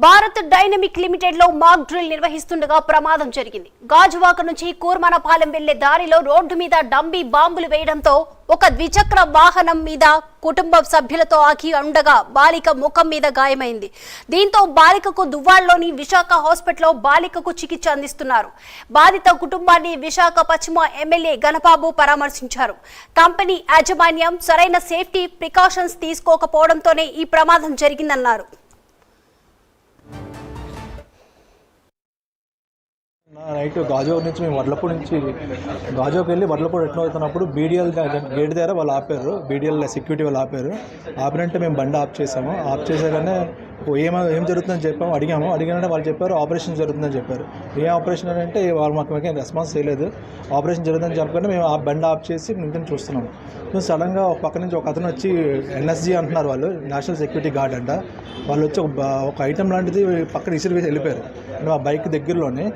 Bharat dynamic limited లో mock drill నిర్వహిస్తుండగా ప్రమాదం జరిగింది. గాజువాక నుంచి కూర్మనపాలెం వెళ్లే దారిలో రోడ్డు మీద డంబీ బాంబులు వేయడంతో ఒక ద్విచక్ర వాహనం మీద కుటుంబ సభ్యులతో ఆగి ఉండగా బాలిక ముఖం మీద గాయమైంది. దీంతో బాలికకు దువ్వాడలోని విశాఖ హాస్పిటల్లో బాలికకు చికిత్స అందిస్తున్నారు. బాధిత కుటుంబాన్ని విశాఖ పశ్చిమ ఎమ్మెల్యే గణబాబు పరామర్శించారు. కంపెనీ యాజమాన్యం సరైన సేఫ్టీ ప్రికాషన్స్ తీసుకోకపోవడంతోనే ఈ ప్రమాదం జరిగిందన్నారు. నైట్ గాజువాక నుంచి మేము వడ్లపూడి నుంచి గాజువాక వెళ్ళి వడ్లపూడి ఎట్లా అవుతున్నప్పుడు బీడీఎల్ గేట్ దగ్గర వాళ్ళు ఆపారు. బీడీఎల్ సెక్యూరిటీ వాళ్ళు ఆపినంటే మేము బండి ఆఫ్ చేసాము. ఆఫ్ చేసాకనే ఏం జరుగుతుందని చెప్పాము. అడిగానంటే వాళ్ళు చెప్పారు ఆపరేషన్ జరుగుతుందని చెప్పారు. ఏ ఆపరేషన్ అంటే వాళ్ళు మాకు రెస్పాన్స్ చేయలేదు. ఆపరేషన్ జరుగుతుందని చెప్పగానే మేము ఆ బండి ఆఫ్ చేసి నుంచి చూస్తున్నాము. సడన్గా ఒక పక్క నుంచి ఒక అతను వచ్చి ఎన్ఎస్జీ అంటున్నారు, వాళ్ళు నేషనల్ సెక్యూరిటీ గార్డ్ అంట. వాళ్ళు వచ్చి ఒక ఐటమ్ లాంటిది పక్కన ఇసిరి వెళ్ళిపోయారు. మా బైక్ దగ్గరలోనే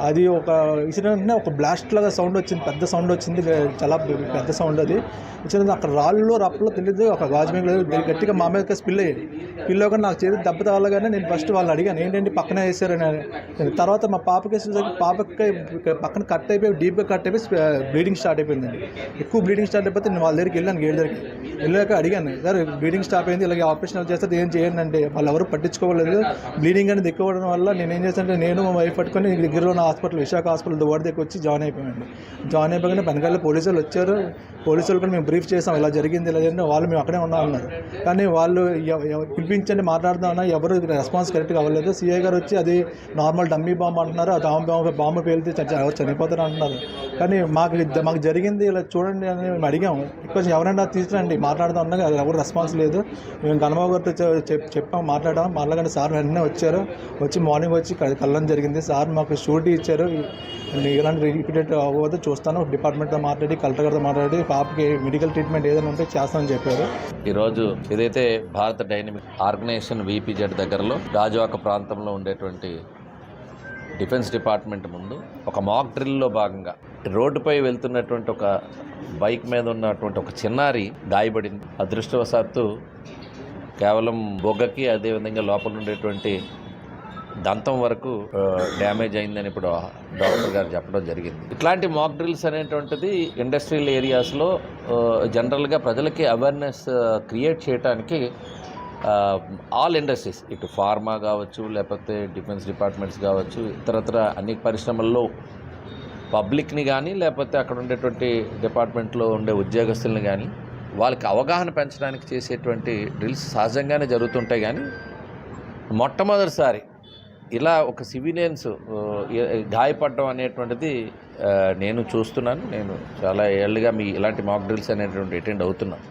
అది ఒక ఇన్సిడెంట్నే ఒక బ్లాస్ట్ లాగా సౌండ్ వచ్చింది, పెద్ద సౌండ్ వచ్చింది, చాలా పెద్ద సౌండ్. అది వచ్చింది అక్కడ రాళ్ళు రప్పలో తెలియదు. ఒక గాజు మీద గట్టిగా మా మీద స్పిల్ అయ్యేది. స్పిల్ అవ్వగానే నాకు చేతి దెబ్బ తగలగానే నేను ఫస్ట్ వాళ్ళని అడిగాను ఏంటంటే పక్కనే వేసారని. తర్వాత మా పాపకి పక్కన కట్ అయిపోయి డీప్గా కట్ అయిపోయి బ్లీడింగ్ స్టార్ట్ అయిపోయిందండి. ఎక్కువ బ్లీడింగ్ స్టార్ట్ అయిపోతే నేను వాళ్ళ దగ్గరికి వెళ్ళాను. గేట్ దగ్గరికి వెళ్ళాక అడిగాను, సార్ బ్లీడింగ్ స్టాప్ అయింది, ఇలాగే ఆపరేషన్ చేస్తే ఏం చేయండి అంటే వాళ్ళు ఎవరు పట్టించుకోలేదు. బ్లీడింగ్ అనేది ఎక్కువ అవడం వల్ల నేనేం చేశానంటే నేను మా వైఫ్ పట్టుకొని దగ్గరలో ఉన్న హాస్పిటల్ విశాఖ హాస్పిటల్ దువ్వాడ దగ్గరికి వచ్చి జాయిన్ అయిపోయామండి. జాయిన్ అయిపోగానే వెనకాల పోలీసులు వచ్చారు. పోలీసులు కూడా మేము బ్రీఫ్ చేసాం, ఇలా జరిగింది ఇలా జరిగింది. వాళ్ళు మేము అక్కడే ఉన్నామన్నారు. కానీ వాళ్ళు పిలిపించండి మాట్లాడుతామన్నా ఎవరు రెస్పాన్స్ కరెక్ట్గా అవ్వలేదు. సిఐ గారు వచ్చి అది నార్మల్ డమ్మీ బాంబు అంటున్నారు, ఆ బాంబు పేలితే ఎవరు చనిపోతారు అంటున్నారు. కానీ మాకు జరిగింది ఇలా చూడండి అని మేము అడిగాము. కొంచెం ఎవరైనా తీసుకురండి మాట్లాడుతూ ఉన్నాం, ఎవరు రెస్పాన్స్ లేదు. మేము గణబాబు గారితో చెప్పాము, మాట్లాడగానే సార్ వెంటనే వచ్చారు. వచ్చి మార్నింగ్ వచ్చి కళ్ళం జరిగింది. సార్ మాకు షూరిటీ ఇచ్చారు, ఇలాంటి రిపీటెడ్ అవ్వదు చూస్తాను, డిపార్ట్మెంట్తో మాట్లాడి కలెక్టర్ గారితో మాట్లాడి పాపకి మెడికల్ ట్రీట్మెంట్ ఏదైనా ఉంటే చేస్తామని చెప్పారు. ఈరోజు ఏదైతే భారత డైనమిక్ ఆర్గనైజేషన్ VPZ దగ్గరలో గాజువాక ప్రాంతంలో ఉండేటువంటి డిఫెన్స్ డిపార్ట్మెంట్ ముందు ఒక మాక్ డ్రిల్లో భాగంగా రోడ్డుపై వెళ్తున్నటువంటి ఒక బైక్ మీద ఉన్నటువంటి ఒక చిన్నారి గాయపడింది. అదృష్టవశాత్తు కేవలం బొగ్గకి అదేవిధంగా లోపల ఉండేటువంటి దంతం వరకు డ్యామేజ్ అయిందని ఇప్పుడు డాక్టర్ గారు చెప్పడం జరిగింది. ఇట్లాంటి మాక్ డ్రిల్స్ అనేటువంటిది ఇండస్ట్రియల్ ఏరియాస్లో జనరల్గా ప్రజలకి అవేర్నెస్ క్రియేట్ చేయడానికి ఆల్ ఇండస్ట్రీస్, ఇటు ఫార్మా కావచ్చు, లేకపోతే డిఫెన్స్ డిపార్ట్మెంట్స్ కావచ్చు, ఇతరత్ర అన్ని పరిశ్రమల్లో పబ్లిక్ని కానీ లేకపోతే అక్కడ ఉండేటువంటి డిపార్ట్మెంట్లో ఉండే ఉద్యోగస్తుల్ని కానీ వాళ్ళకి అవగాహన పెంచడానికి చేసేటువంటి డ్రిల్స్ సహజంగానే జరుగుతుంటాయి. కానీ మొట్టమొదటిసారి ఇలా ఒక సివిలియన్స్ గాయపడడం అనేటువంటిది నేను చూస్తున్నాను. నేను చాలా ఏళ్ళుగా ఇలాంటి మాక్ డ్రిల్స్ అనేటువంటి అటెండ్ అవుతున్నాను.